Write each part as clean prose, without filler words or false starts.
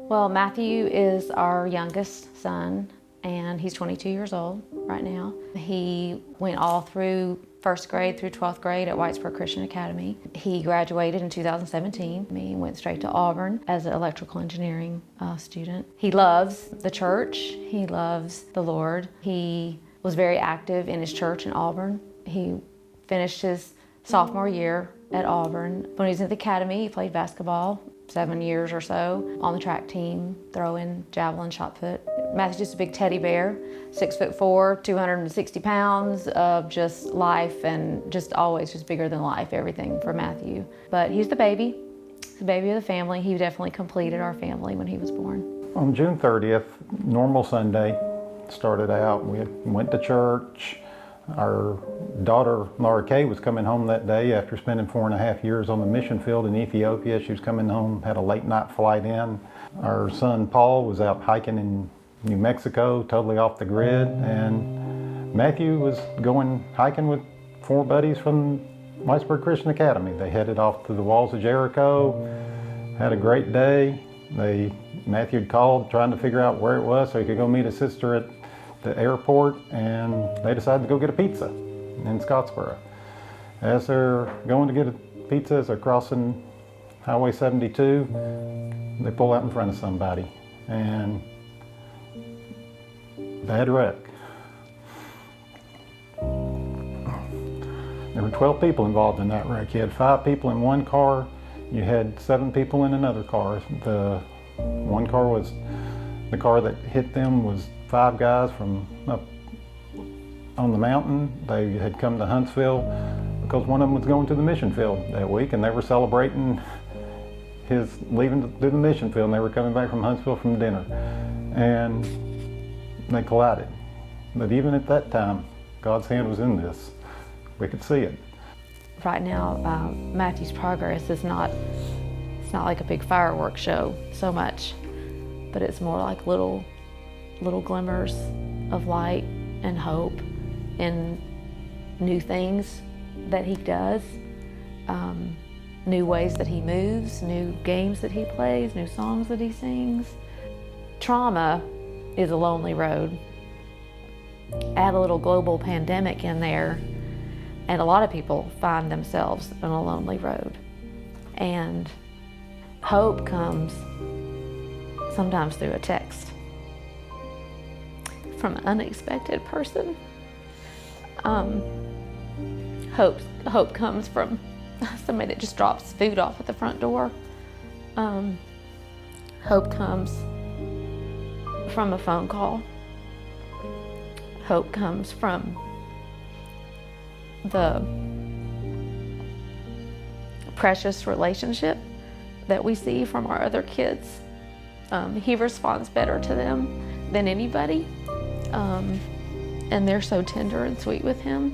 Well, Matthew is our youngest son, and he's 22 years old right now. He went all through first grade through 12th grade at Whitesburg Christian Academy. He graduated in 2017. He went straight to Auburn as an electrical engineering student. He loves the church. He loves the Lord. He was very active in his church in Auburn. He finished his sophomore year at Auburn. When he was at the academy, he played basketball 7 years or so on the track team, throwing, javelin, shot put. Matthew's just a big teddy bear, 6'4", 260 pounds of just life, and just always just bigger than life, everything for Matthew. But he's the baby of the family. He definitely completed our family when he was born. On June 30th, normal Sunday, started out. We went to church. Our daughter, Laura Kay, was coming home that day after spending 4.5 years on the mission field in Ethiopia. She was coming home, had a late night flight in. Our son, Paul, was out hiking in New Mexico, totally off the grid. And Matthew was going hiking with 4 buddies from Whitesburg Christian Academy. They headed off to the walls of Jericho, had a great day. Matthew had called trying to figure out where it was so he could go meet his sister at the airport, and they decided to go get a pizza in Scottsboro. As they're going to get a pizza, as they're crossing Highway 72, they pull out in front of somebody, and bad wreck. There were 12 people involved in that wreck. You had 5 people in one car, you had 7 people in another car. The one car was, the car that hit them was 5 guys from up on the mountain. They had come to Huntsville because one of them was going to the mission field that week, and they were celebrating his leaving to do the mission field, and they were coming back from Huntsville from dinner, and they collided. But even at that time, God's hand was in this. We could see it. Right now, Matthew's progress is not, it's not like a big fireworks show so much, but it's more like little glimmers of light and hope and new things that he does, new ways that he moves, new games that he plays, new songs that he sings. Trauma is a lonely road. Add a little global pandemic in there, and a lot of people find themselves on a lonely road. And hope comes sometimes through a text from an unexpected person. Hope comes from somebody that just drops food off at the front door. Hope comes from a phone call. Hope comes from the precious relationship that we see from our other kids. He responds better to them than anybody. And they're so tender and sweet with him.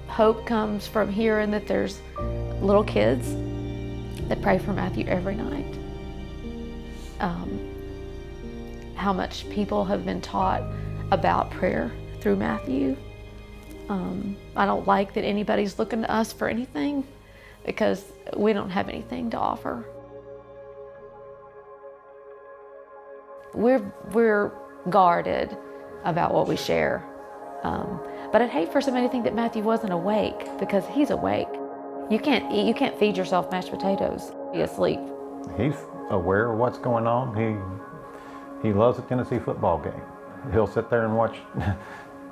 Hope comes from hearing that there's little kids that pray for Matthew every night. How much people have been taught about prayer through Matthew. I don't like that anybody's looking to us for anything, because we don't have anything to offer. We're guarded about what we share. But I'd hate for somebody to think that Matthew wasn't awake, because he's awake. You can't feed yourself mashed potatoes, be asleep. He's aware of what's going on. He loves a Tennessee football game. He'll sit there and watch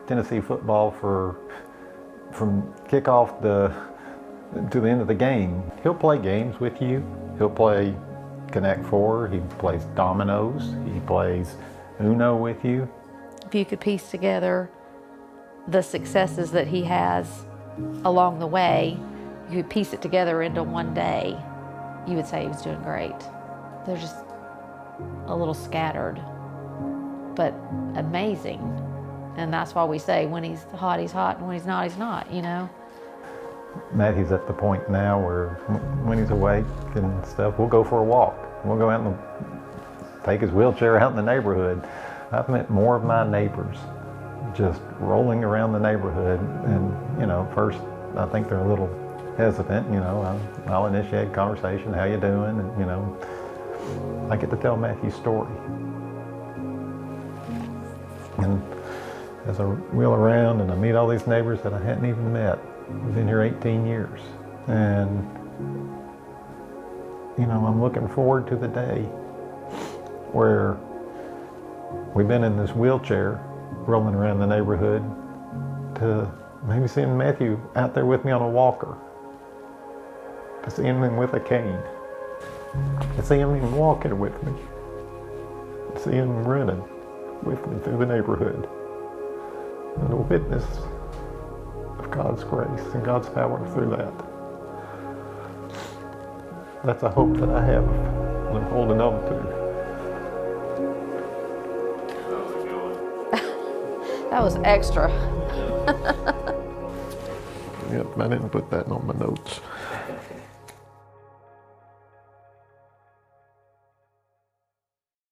Tennessee football from kickoff to the end of the game. He'll play games with you. He'll play Connect Four. He plays dominoes. He plays Uno with you. If you could piece together the successes that he has along the way, you could piece it together into one day, you would say he was doing great. They're just a little scattered, but amazing. And that's why we say when he's hot, and when he's not, you know? Matthew's at the point now where when he's awake and stuff, we'll go for a walk. We'll go out and take his wheelchair out in the neighborhood. I've met more of my neighbors just rolling around the neighborhood, and you know, first I think they're a little hesitant, you know, I'll initiate conversation, how you doing, and you know, I get to tell Matthew's story. And as I wheel around and I meet all these neighbors that I hadn't even met, I've been here 18 years. And, you know, I'm looking forward to the day where we've been in this wheelchair rolling around the neighborhood to maybe seeing Matthew out there with me on a walker, to seeing him with a cane, to seeing him walking with me, to seeing him running with me through the neighborhood, and a witness of God's grace and God's power through that. That's a hope that I have and I'm holding on to. That was extra. Yep, I didn't put that on my notes.